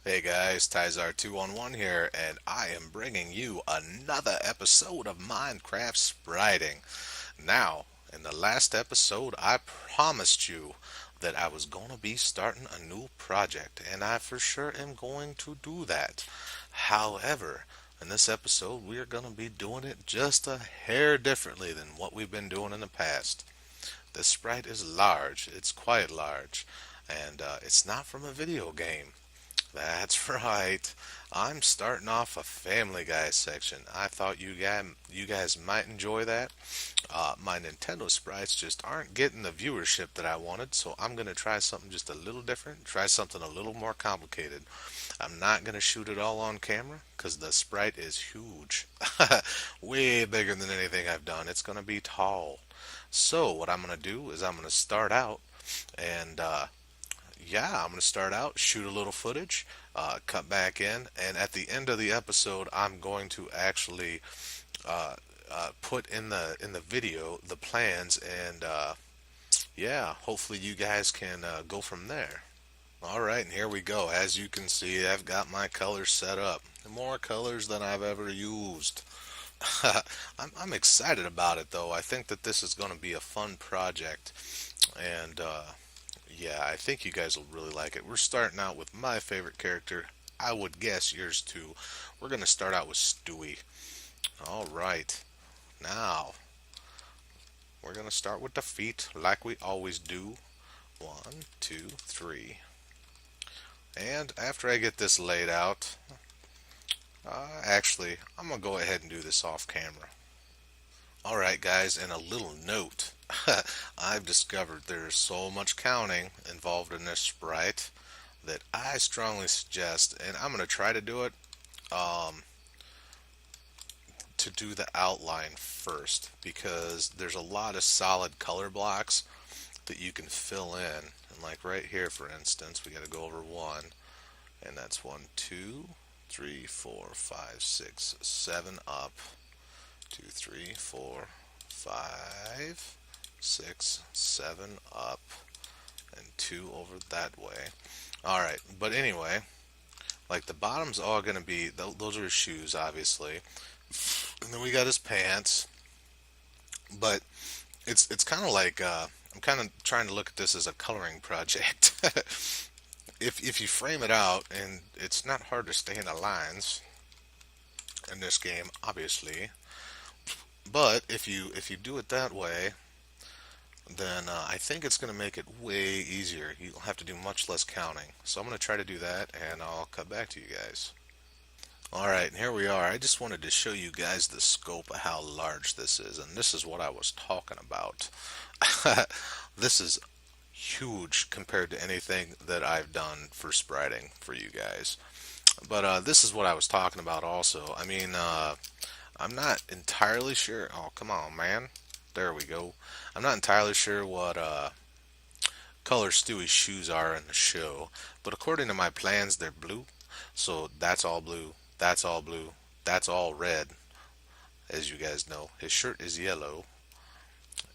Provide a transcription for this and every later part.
Hey guys, Tizar211 here, and I am bringing you another episode of Minecraft Spriting. Now, in the last episode, I promised you that I was going to be starting a new project, and I for sure am going to do that. However, in this episode, we are going to be doing it just a hair differently than what we've been doing in the past. The sprite is large, it's quite large, and it's not from a video game. That's right. I'm starting off a Family Guy section. I thought you guys might enjoy that. My Nintendo sprites just aren't getting the viewership that I wanted, so I'm gonna try something just a little different. Try something a little more complicated. I'm not gonna shoot it all on camera because the sprite is huge, way bigger than anything I've done. It's gonna be tall. So what I'm gonna do is I'm gonna start out and yeah, I'm going to start out, shoot a little footage, cut back in, and at the end of the episode, I'm going to actually put in the video the plans, and yeah, hopefully you guys can go from there. All right, and here we go. As you can see, I've got my colors set up. More colors than I've ever used. I'm excited about it though. I think that this is going to be a fun project, and yeah, I think you guys will really like it. We're starting out with my favorite character. I would guess yours too. We're going to start out with Stewie. All right. Now, we're going to start with the feet like we always do. One, two, three. And after I get this laid out, actually, I'm going to go ahead and do this off camera. All right, guys, and a little note. I've discovered there's so much counting involved in this sprite that I strongly suggest, and I'm going to try to do it, um, to do the outline first because there's a lot of solid color blocks that you can fill in. And like right here, for instance, we got to go over one, and that's one, two, three, four, five, six, seven up. Two, three, four, five, six, seven up, and two over that way. All right, but anyway, like the bottom's all gonna be those are his shoes, obviously, and then we got his pants. But it's kind of like I'm kind of trying to look at this as a coloring project. If you frame it out, and it's not hard to stay in the lines in this game, obviously. But if you do it that way, then I think it's going to make it way easier. You'll have to do much less counting. So I'm going to try to do that, and I'll cut back to you guys. Alright, and here we are. I just wanted to show you guys the scope of how large this is, and this is what I was talking about. This is huge compared to anything that I've done for spriting for you guys. But this is what I was talking about also. I mean, I'm not entirely sure. Oh, come on, man. There we go. I'm not entirely sure what color Stewie's shoes are in the show, but according to my plans, they're blue. So that's all blue. That's all blue. That's all red, as you guys know. His shirt is yellow,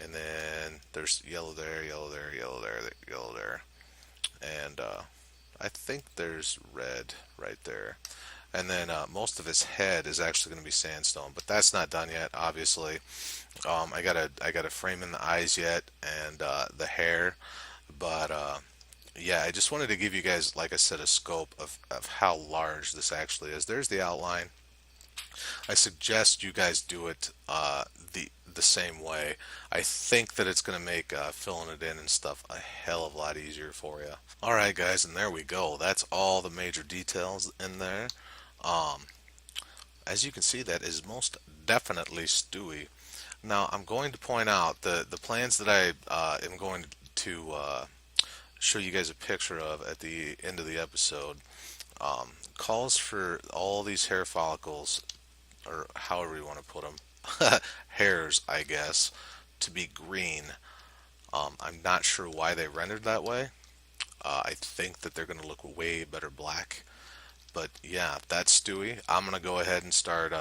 and then there's yellow there, yellow there, yellow there, yellow there, and I think there's red right there. And then most of his head is actually going to be sandstone, but that's not done yet. Obviously, I gotta frame in the eyes yet and the hair, but yeah, I just wanted to give you guys, like I said, a scope of how large this actually is. There's the outline. I suggest you guys do it the same way. I think that it's going to make filling it in and stuff a hell of a lot easier for you. All right, guys, and there we go. That's all the major details in there. Um, as you can see, that is most definitely Stewie. Now, I'm going to point out the plans that I am going to show you guys a picture of at the end of the episode. Calls for all these hair follicles, or however you want to put them, hairs, I guess, to be green. I'm not sure why they rendered that way. I think that they're going to look way better black. But yeah, that's Stewie. I'm gonna go ahead and start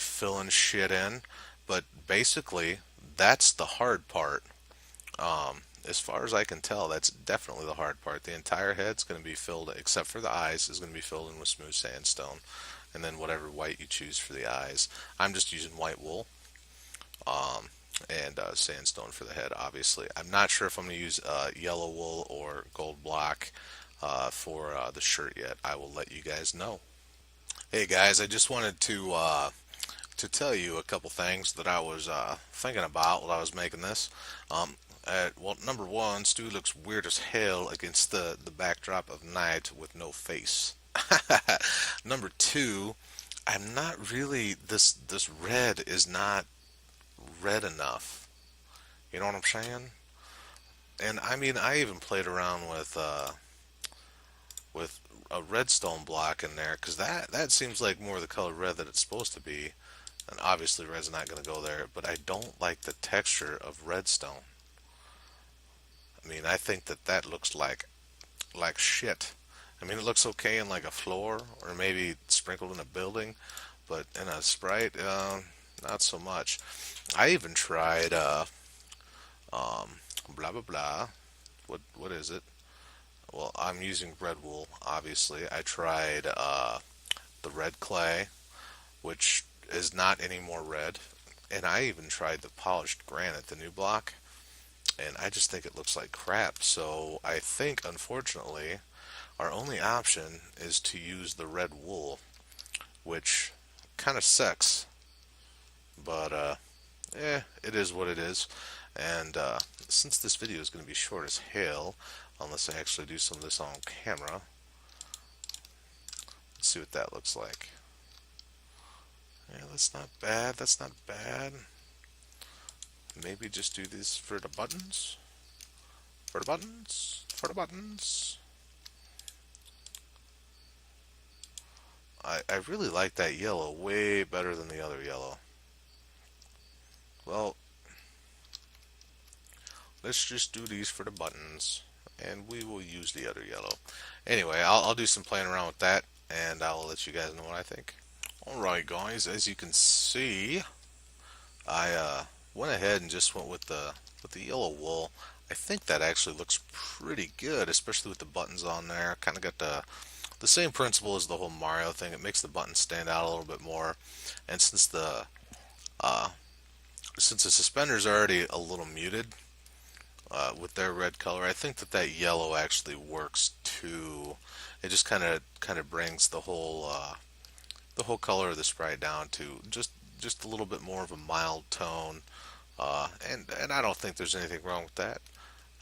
filling shit in. But basically, that's the hard part. as far as I can tell, that's definitely the hard part. The entire head's going to be filled, except for the eyes, is going to be filled in with smooth sandstone, and then whatever white you choose for the eyes. I'm just using white wool, um, and sandstone for the head. Obviously, I'm not sure if I'm going to use yellow wool or gold block for the shirt yet. I will let you guys know. Hey guys, I just wanted to tell you a couple things that I was thinking about while I was making this. Well, number one, Stu looks weird as hell against the backdrop of night with no face. Number two, I'm not really this red is not red enough. You know what I'm saying? And I mean, I even played around with a redstone block in there because that seems like more the color red that it's supposed to be. And obviously red's not going to go there, but I don't like the texture of redstone. I mean, I think that looks like shit. I mean, it looks okay in like a floor or maybe sprinkled in a building, but in a sprite, not so much. I even tried um, blah blah blah. What is it? Well, I'm using red wool, obviously. I tried the red clay, which is not any more red, and I even tried the polished granite, the new block, and I just think it looks like crap. So I think, unfortunately, our only option is to use the red wool, which kind of sucks, but it is what it is. And since this video is going to be short as hell, unless I actually do some of this on camera, let's see what that looks like. Yeah, that's not bad. That's not bad. Maybe just do this for the buttons. For the buttons. For the buttons. I really like that yellow way better than the other yellow. Well, let's just do these for the buttons, and we will use the other yellow. Anyway, I'll do some playing around with that, and I'll let you guys know what I think. Alright guys, as you can see, I went ahead and just went with the yellow wool. I think that actually looks pretty good, especially with the buttons on there. Kind of got the same principle as the whole Mario thing. It makes the buttons stand out a little bit more. And uh, since the suspenders are already a little muted with their red color, I think that yellow actually works too. It just kind of brings the whole color of the sprite down to just a little bit more of a mild tone. And I don't think there's anything wrong with that.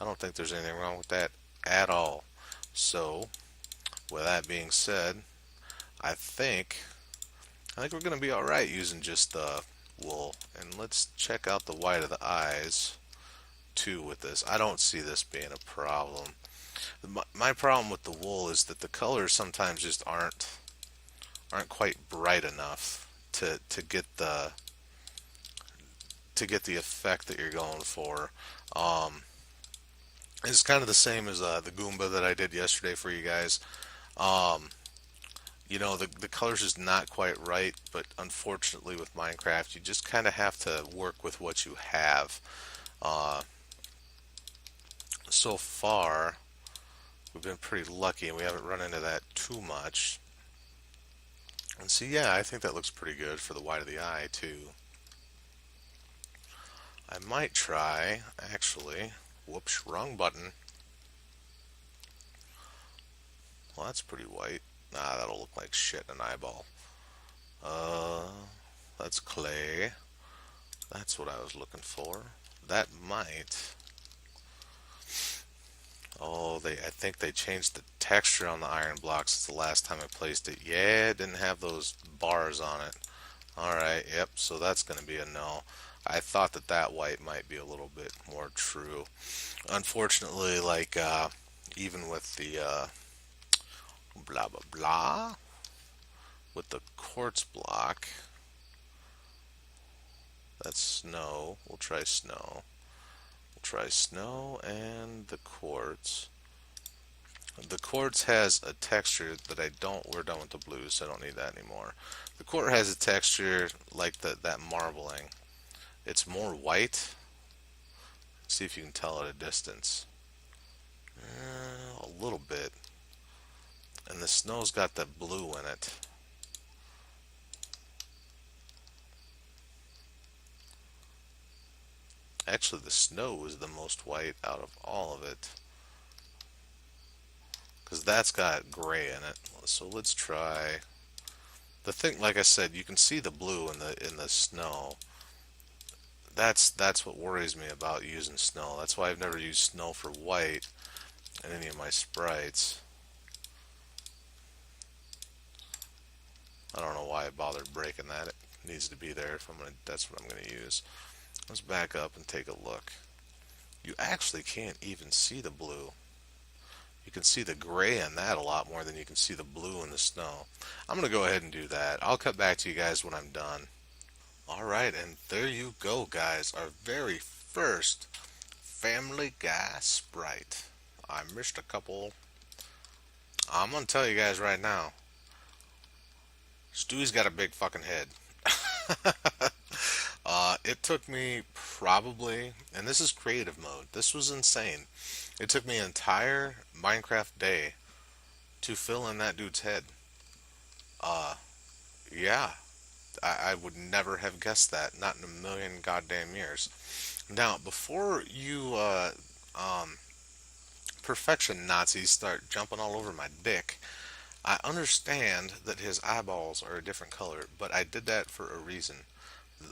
I don't think there's anything wrong with that at all. So, with that being said, I think I think we're gonna be all right using just wool. And let's check out the white of the eyes too with this. I don't see this being a problem. My problem with the wool is that the colors sometimes just aren't quite bright enough to get the effect that you're going for. Um, it's kind of the same as the Goomba that I did yesterday for you guys. Um, the colors is not quite right, but unfortunately with Minecraft, you just kind of have to work with what you have. Uh, so far, we've been pretty lucky, and we haven't run into that too much. And so, yeah, I think that looks pretty good for the white of the eye, too. I might try, actually. Whoops, wrong button. Well, that's pretty white. Nah, that'll look like shit in an eyeball. Uh, that's clay. That's what I was looking for. That might. Oh, I think they changed the texture on the iron blocks since the last time I placed it. Yeah, it didn't have those bars on it. Alright, yep, so that's going to be a no. I thought that white might be a little bit more true. Unfortunately, like, even with the, blah blah blah, with the quartz block, that's snow. We'll try snow. We'll try snow and the quartz. The quartz has a texture that I don't, we're done with the blues, so I don't need that anymore. The quartz has a texture like that marbling. It's more white, See if you can tell at a distance. A little bit. And the snow's got that blue in it. Actually, the snow is the most white out of all of it. Because that's got gray in it. So let's try. The thing, like I said, you can see the blue in the snow. That's what worries me about using snow. That's why I've never used snow for white in any of my sprites. I don't know why I bothered breaking that. It needs to be there if I'm gonna. That's what I'm gonna use. Let's back up and take a look. You actually can't even see the blue. You can see the gray in that a lot more than you can see the blue in the snow. I'm gonna go ahead and do that. I'll cut back to you guys when I'm done. Alright, and there you go, guys. Our very first Family Guy Sprite. I missed a couple. I'm gonna tell you guys right now, Stewie's got a big fucking head. It took me probably, and this is creative mode, this was insane. It took me an entire Minecraft day to fill in that dude's head. Uh, yeah, I would never have guessed that, not in a million goddamn years. Now, before you um, perfection Nazis start jumping all over my dick, I understand that his eyeballs are a different color, but I did that for a reason.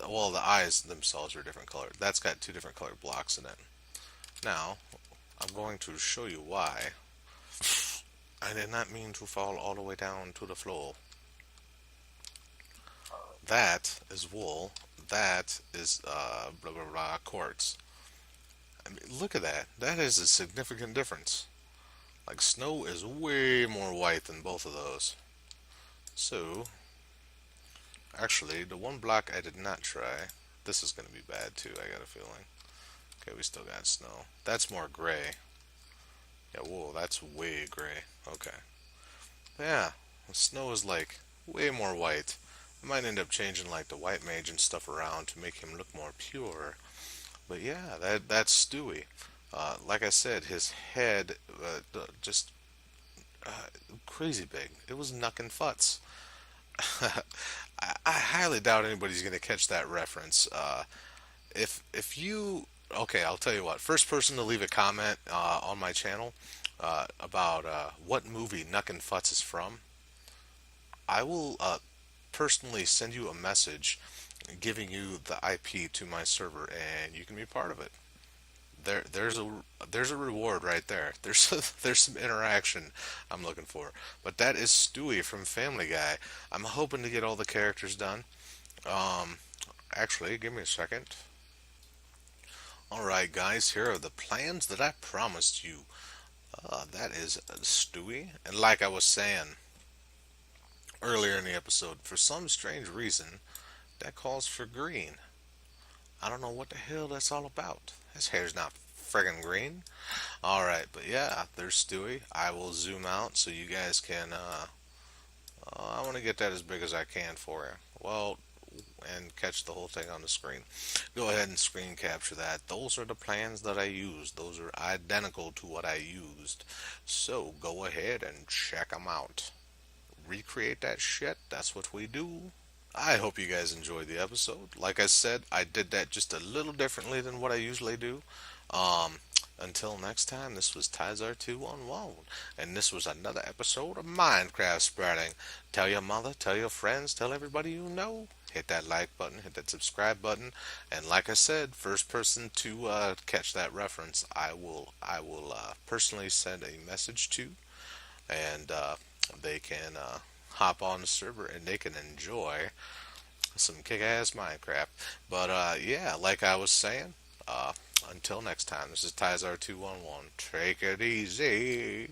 Well, the eyes themselves are a different color. That's got two different colored blocks in it. Now, I'm going to show you why. I did not mean to fall all the way down to the floor. That is wool. That is blah blah blah quartz. I mean, look at that. That is a significant difference. Like snow is way more white than both of those. So, actually, the one block I did not try. This is going to be bad too. I got a feeling. Okay, we still got snow. That's more gray. Yeah, whoa, that's way gray. Okay. Yeah, snow is like way more white. I might end up changing like the white mage and stuff around to make him look more pure. But yeah, that's Stewie. Like I said, his head just uh, crazy big. It was knuckin' futz. I highly doubt anybody's gonna catch that reference. If you okay, I'll tell you what. First person to leave a comment on my channel about what movie Knuckin' Futz is from, I will personally send you a message giving you the IP to my server, and you can be part of it. There's a reward right there. There's some interaction I'm looking for. But that is Stewie from Family Guy. I'm hoping to get all the characters done. Um, Actually, give me a second. All right, guys, here are the plans that I promised you. That is Stewie, and like I was saying earlier in the episode, for some strange reason, that calls for green. I don't know what the hell that's all about. His hair's not friggin' green. Alright, but yeah, there's Stewie. I will zoom out so you guys can, I want to get that as big as I can for you. Well, and catch the whole thing on the screen. Go ahead and screen capture that. Those are the plans that I used. Those are identical to what I used. So go ahead and check them out. Recreate that shit. That's what we do. I hope you guys enjoyed the episode. Like I said, I did that just a little differently than what I usually do. Um, until next time, this was Tizar211, and this was another episode of Minecraft Spriting. Tell your mother, tell your friends, tell everybody you know. Hit that like button, hit that subscribe button, and like I said, first person to catch that reference, I will personally send a message to, and they can hop on the server and they can enjoy some kick-ass Minecraft. But yeah, like I was saying, until next time, this is Tizar211. Take it easy.